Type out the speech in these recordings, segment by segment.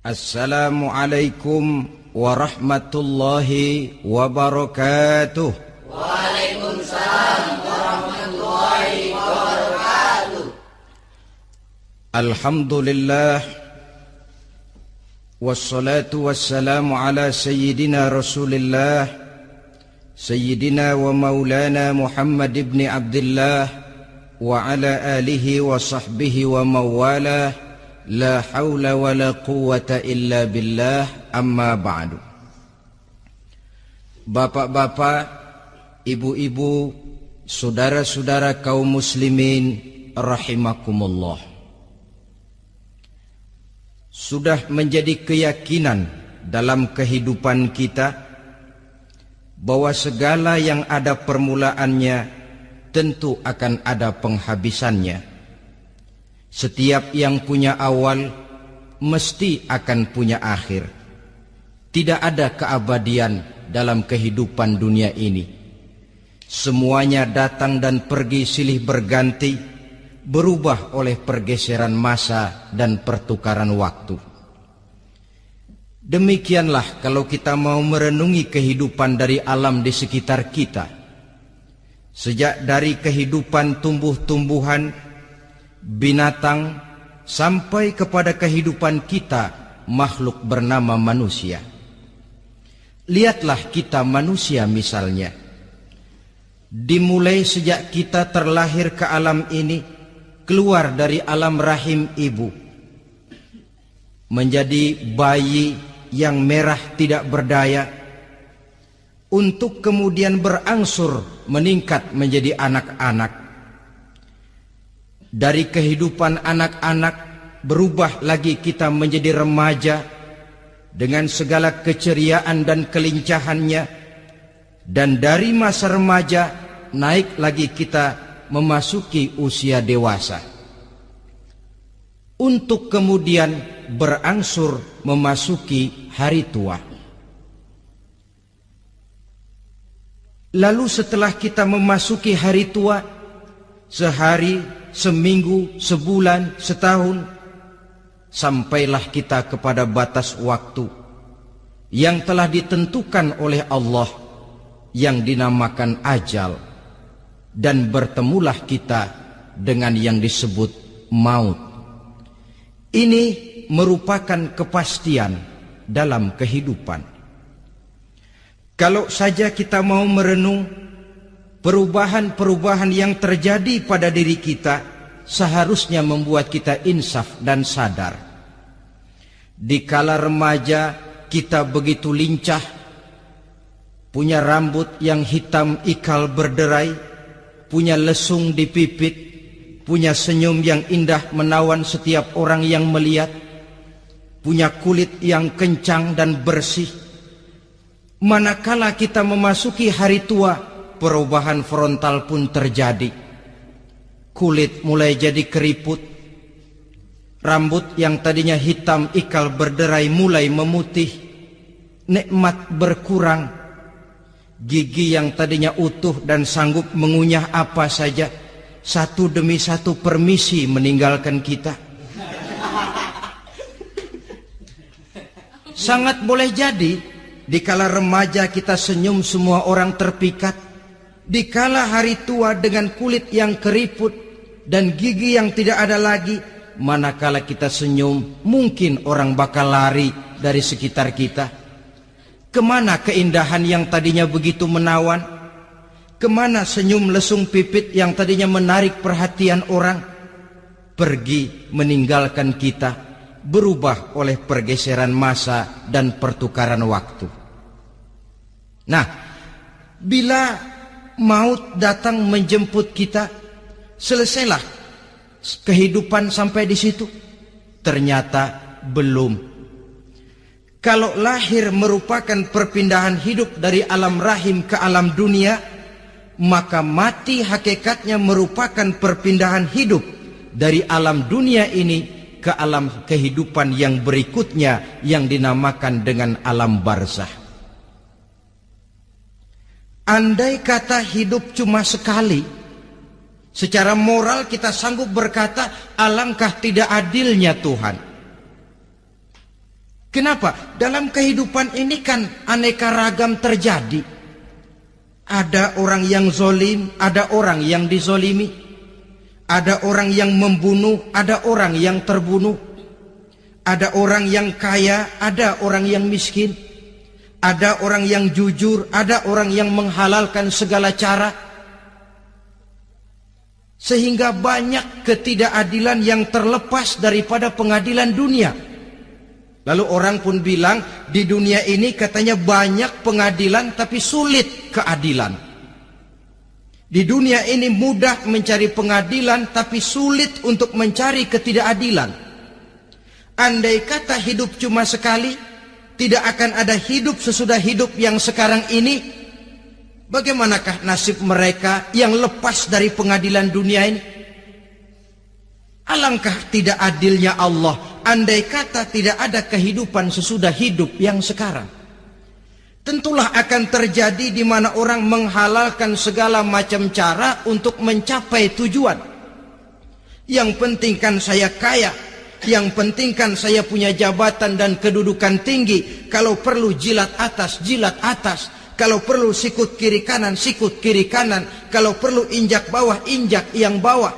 Assalamualaikum warahmatullahi wabarakatuh. Waalaikumsalam warahmatullahi wabarakatuh. Alhamdulillah wassalatu wassalamu ala sayyidina Rasulillah sayyidina wa maulana Muhammad ibn Abdullah wa ala alihi wa sahbihi wa mawalah. La haula wa la quwwata illa billah, amma ba'du. Bapak-bapak, ibu-ibu, saudara-saudara kaum muslimin rahimakumullah. Sudah menjadi keyakinan dalam kehidupan kita bahwa segala yang ada permulaannya tentu akan ada penghabisannya. Setiap yang punya awal mesti akan punya akhir. Tidak ada keabadian dalam kehidupan dunia ini. Semuanya datang dan pergi silih berganti, berubah oleh pergeseran masa dan pertukaran waktu. Demikianlah kalau kita mau merenungi kehidupan dari alam di sekitar kita. Sejak dari kehidupan tumbuh-tumbuhan, binatang, sampai kepada kehidupan kita, makhluk bernama manusia. Lihatlah kita manusia misalnya. Dimulai sejak kita terlahir ke alam ini, keluar dari alam rahim ibu, menjadi bayi yang merah tidak berdaya, untuk kemudian berangsur meningkat menjadi anak-anak. Dari kehidupan anak-anak berubah lagi kita menjadi remaja dengan segala keceriaan dan kelincahannya, dan dari masa remaja naik lagi kita memasuki usia dewasa, untuk kemudian berangsur memasuki hari tua. Lalu setelah kita memasuki hari tua, sehari, seminggu, sebulan, setahun, sampailah kita kepada batas waktu yang telah ditentukan oleh Allah, yang dinamakan ajal, dan bertemulah kita dengan yang disebut maut. Ini merupakan kepastian dalam kehidupan. Kalau saja kita mau merenung perubahan-perubahan yang terjadi pada diri kita, seharusnya membuat kita insaf dan sadar. Di kala remaja kita begitu lincah, punya rambut yang hitam ikal berderai, punya lesung di pipit, punya senyum yang indah menawan setiap orang yang melihat, punya kulit yang kencang dan bersih. Manakala kita memasuki hari tua, perubahan frontal pun terjadi. Kulit mulai jadi keriput, rambut yang tadinya hitam ikal berderai mulai memutih, nikmat berkurang, gigi yang tadinya utuh dan sanggup mengunyah apa saja, satu demi satu permisi meninggalkan kita. Sangat boleh jadi dikala remaja kita senyum semua orang terpikat. Dikala hari tua dengan kulit yang keriput dan gigi yang tidak ada lagi, manakala kita senyum mungkin orang bakal lari dari sekitar kita. Kemana keindahan yang tadinya begitu menawan? Kemana senyum lesung pipit yang tadinya menarik perhatian orang? Pergi meninggalkan kita, berubah oleh pergeseran masa dan pertukaran waktu. Nah, bila maut datang menjemput kita, selesailah kehidupan sampai di situ? Ternyata belum. Kalau lahir merupakan perpindahan hidup dari alam rahim ke alam dunia, maka mati hakikatnya merupakan perpindahan hidup dari alam dunia ini ke alam kehidupan yang berikutnya, yang dinamakan dengan alam barzah. Andai kata hidup cuma sekali, secara moral kita sanggup berkata, alangkah tidak adilnya Tuhan. Kenapa? Dalam kehidupan ini kan aneka ragam terjadi. Ada orang yang zolim, ada orang yang dizolimi. Ada orang yang membunuh, ada orang yang terbunuh. Ada orang yang kaya, ada orang yang miskin. Ada orang yang jujur, ada orang yang menghalalkan segala cara. Sehingga banyak ketidakadilan yang terlepas daripada pengadilan dunia. Lalu orang pun bilang, di dunia ini katanya banyak pengadilan tapi sulit keadilan. Di dunia ini mudah mencari pengadilan tapi sulit untuk mencari ketidakadilan. Andai kata hidup cuma sekali, tidak akan ada hidup sesudah hidup yang sekarang ini. Bagaimanakah nasib mereka yang lepas dari pengadilan dunia ini? Alangkah tidak adilnya Allah andai kata tidak ada kehidupan sesudah hidup yang sekarang. Tentulah akan terjadi di mana orang menghalalkan segala macam cara untuk mencapai tujuan. Yang penting kan saya kaya, yang penting kan saya punya jabatan dan kedudukan tinggi. Kalau perlu jilat atas, jilat atas. Kalau perlu sikut kiri kanan, sikut kiri kanan. Kalau perlu injak bawah, injak yang bawah.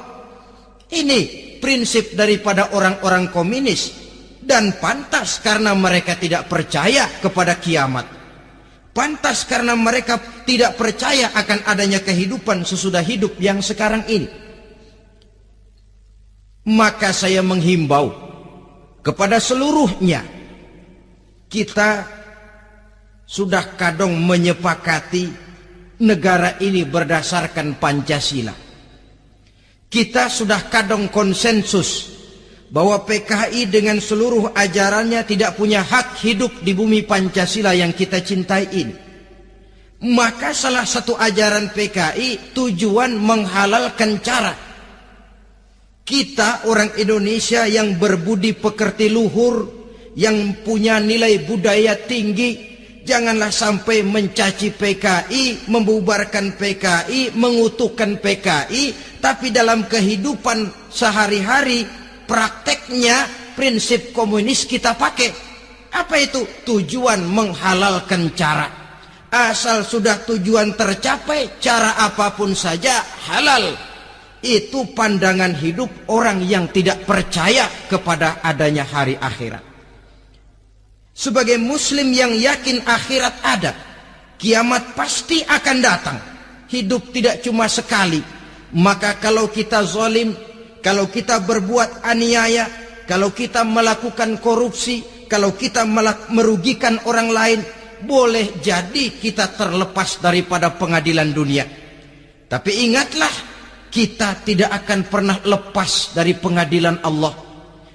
Ini prinsip daripada orang-orang komunis. Dan pantas karena mereka tidak percaya kepada kiamat. Pantas karena mereka tidak percaya akan adanya kehidupan sesudah hidup yang sekarang ini. Maka saya menghimbau kepada seluruhnya, kita sudah kadung menyepakati negara ini berdasarkan Pancasila. Kita sudah kadung konsensus bahwa PKI dengan seluruh ajarannya tidak punya hak hidup di bumi Pancasila yang kita cintai ini. Maka salah satu ajaran PKI tujuan menghalalkan cara. Kita orang Indonesia yang berbudi pekerti luhur, yang punya nilai budaya tinggi, janganlah sampai mencaci PKI, membubarkan PKI, mengutukkan PKI, tapi dalam kehidupan sehari-hari prakteknya prinsip komunis kita pakai. Apa itu? Tujuan menghalalkan cara. Asal sudah tujuan tercapai, cara apapun saja halal. Itu pandangan hidup orang yang tidak percaya kepada adanya hari akhirat. Sebagai muslim yang yakin akhirat ada, kiamat pasti akan datang. Hidup tidak cuma sekali. Maka kalau kita zalim, kalau kita berbuat aniaya, kalau kita melakukan korupsi, kalau kita merugikan orang lain, boleh jadi kita terlepas daripada pengadilan dunia. Tapi ingatlah, kita tidak akan pernah lepas dari pengadilan Allah.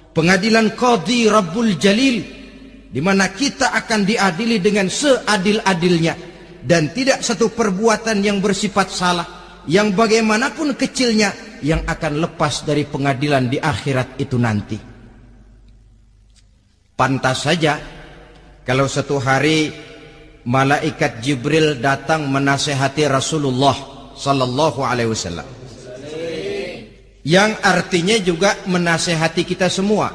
Pengadilan Qadhi Rabbul Jalil, di mana kita akan diadili dengan seadil-adilnya. Dan tidak satu perbuatan yang bersifat salah, yang bagaimanapun kecilnya, yang akan lepas dari pengadilan di akhirat itu nanti. Pantas saja kalau satu hari malaikat Jibril datang menasehati Rasulullah sallallahu alaihi wasallam, yang artinya juga menasehati kita semua.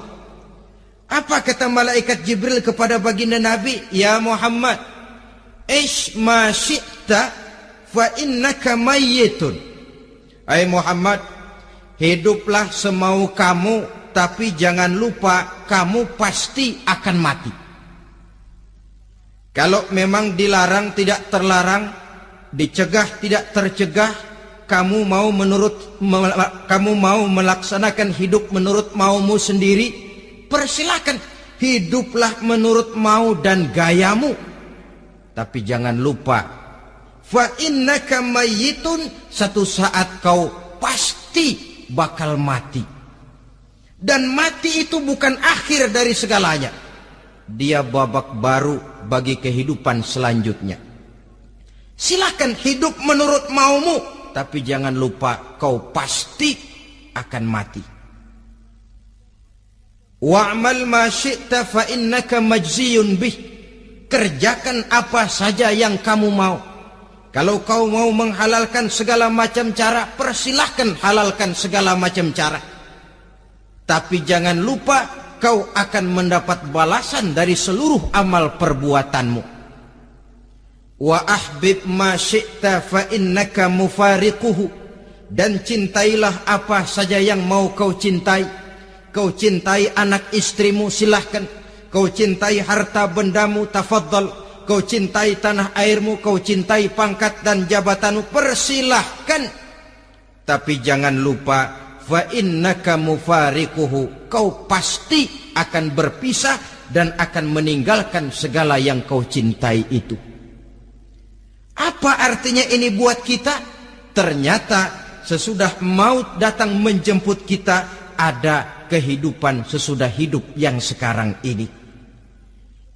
Apa kata malaikat Jibril kepada baginda Nabi? Ya Muhammad, ish ma syi'ta fa innaka mayyitun. Hai Muhammad, hiduplah semau kamu, tapi jangan lupa kamu pasti akan mati. Kalau memang dilarang tidak terlarang, dicegah tidak tercegah, kamu mau melaksanakan hidup menurut maumu sendiri, persilakan, hiduplah menurut mau dan gayamu. Tapi jangan lupa, fa innaka mayyitun, satu saat kau pasti bakal mati. Dan mati itu bukan akhir dari segalanya. Dia babak baru bagi kehidupan selanjutnya. Silakan hidup menurut maumu, tapi jangan lupa kau pasti akan mati. Wa'mal ma syi'ta fa innaka majziyun bih. Kerjakan apa saja yang kamu mau. Kalau kau mau menghalalkan segala macam cara, persilahkan halalkan segala macam cara. Tapi jangan lupa kau akan mendapat balasan dari seluruh amal perbuatanmu. Wa ahbib ma syi'ta fa innaka mufariquhu, dan cintailah apa saja yang mau kau cintai. Kau cintai anak istrimu, silahkan. Kau cintai harta bendamu, tafadhal. Kau cintai tanah airmu, kau cintai pangkat dan jabatanmu, persilahkan. Tapi jangan lupa, fa innaka mufariquhu, kau pasti akan berpisah dan akan meninggalkan segala yang kau cintai itu. Apa artinya ini buat kita? Ternyata sesudah maut datang menjemput kita, ada kehidupan sesudah hidup yang sekarang ini.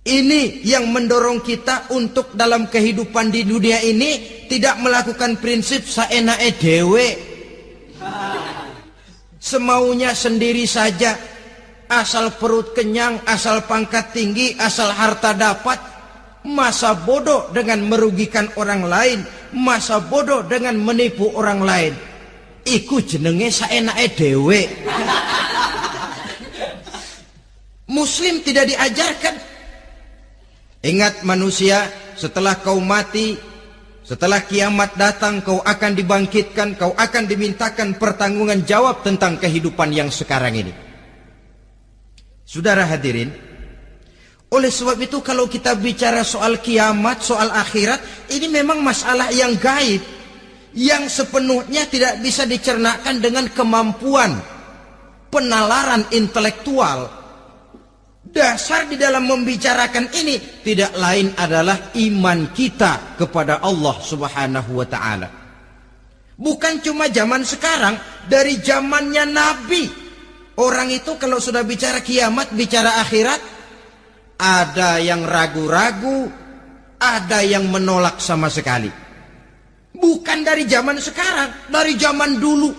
Ini yang mendorong kita untuk dalam kehidupan di dunia ini tidak melakukan prinsip saenake dhewe, semaunya sendiri saja, asal perut kenyang, asal pangkat tinggi, asal harta dapat. Masa bodoh dengan merugikan orang lain, masa bodoh dengan menipu orang lain. Iku jenenge saenake dhewe. Muslim tidak diajarkan. Ingat manusia, setelah kau mati, setelah kiamat datang, kau akan dibangkitkan, kau akan dimintakan pertanggungan jawab tentang kehidupan yang sekarang ini. Saudara hadirin, oleh sebab itu kalau kita bicara soal kiamat, soal akhirat, ini memang masalah yang gaib, yang sepenuhnya tidak bisa dicernakan dengan kemampuan penalaran intelektual. Dasar di dalam membicarakan ini tidak lain adalah iman kita kepada Allah Subhanahu wa ta'ala. Bukan cuma zaman sekarang, dari zamannya Nabi. Orang itu kalau sudah bicara kiamat, bicara akhirat, ada yang ragu-ragu, ada yang menolak sama sekali. Bukan dari zaman sekarang, dari zaman dulu.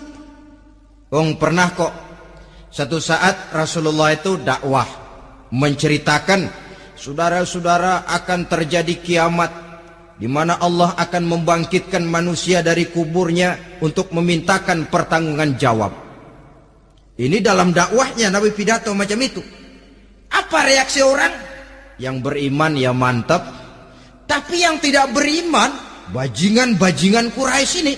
Pernah kok satu saat Rasulullah itu dakwah, menceritakan, saudara-saudara, akan terjadi kiamat di mana Allah akan membangkitkan manusia dari kuburnya untuk memintakan pertanggungan jawab. Ini dalam dakwahnya Nabi pidato macam itu. Apa reaksi orang? Yang beriman ya mantap, tapi yang tidak beriman, bajingan-bajingan Quraisy ini,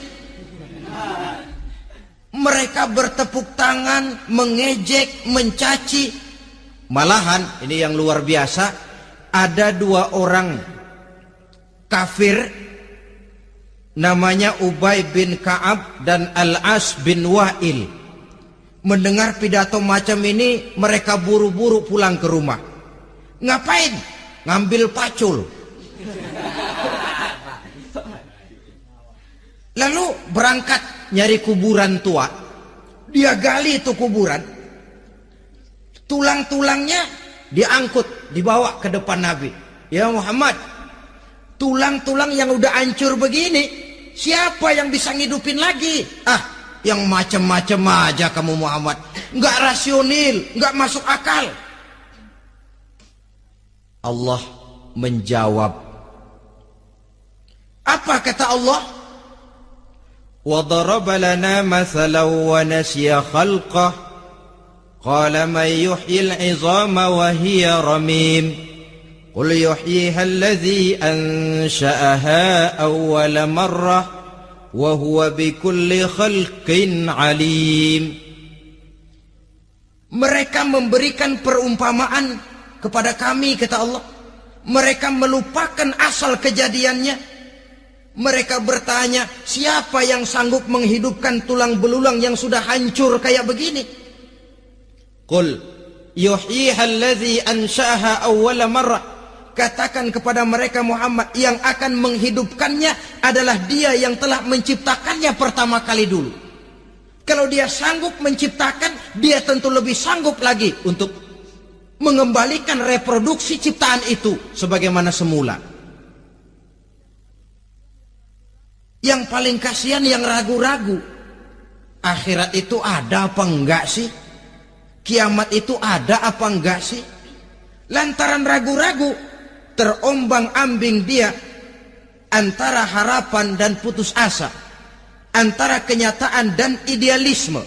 mereka bertepuk tangan, mengejek, mencaci. Malahan ini yang luar biasa, ada dua orang kafir namanya Ubay bin Ka'ab dan Al-As bin Wa'il. Mendengar pidato macam ini, mereka buru-buru pulang ke rumah. Ngapain? Ngambil pacul. Lalu berangkat nyari kuburan tua. Dia gali itu kuburan. Tulang-tulangnya diangkut, dibawa ke depan Nabi. Ya Muhammad, tulang-tulang yang udah hancur begini, siapa yang bisa ngidupin lagi? Yang macam-macam aja kamu Muhammad. Nggak rasional, nggak masuk akal. Allah menjawab. Apa kata Allah? وَضَرَبَ لَنَا مَثَلًا وَنَسِيَ خَلْقَهُ قال من يحيي العظام وهي رميم قل يحييها الذي أنشأها أول مرة وهو بكل خلق عليم. Mereka memberikan perumpamaan kepada kami, kata Allah. Mereka melupakan asal kejadiannya. Mereka bertanya, siapa yang sanggup menghidupkan tulang belulang yang sudah hancur kayak begini? Qul yuhyiha allazi ansha'aha awwala marrah. Katakan kepada mereka Muhammad, yang akan menghidupkannya adalah dia yang telah menciptakannya pertama kali dulu. Kalau dia sanggup menciptakan, dia tentu lebih sanggup lagi untuk mengembalikan reproduksi ciptaan itu sebagaimana semula. Yang paling kasihan yang ragu-ragu. Akhirat itu ada apa enggak sih? Kiamat itu ada apa enggak sih? Lantaran ragu-ragu, terombang-ambing dia antara harapan dan putus asa, antara kenyataan dan idealisme.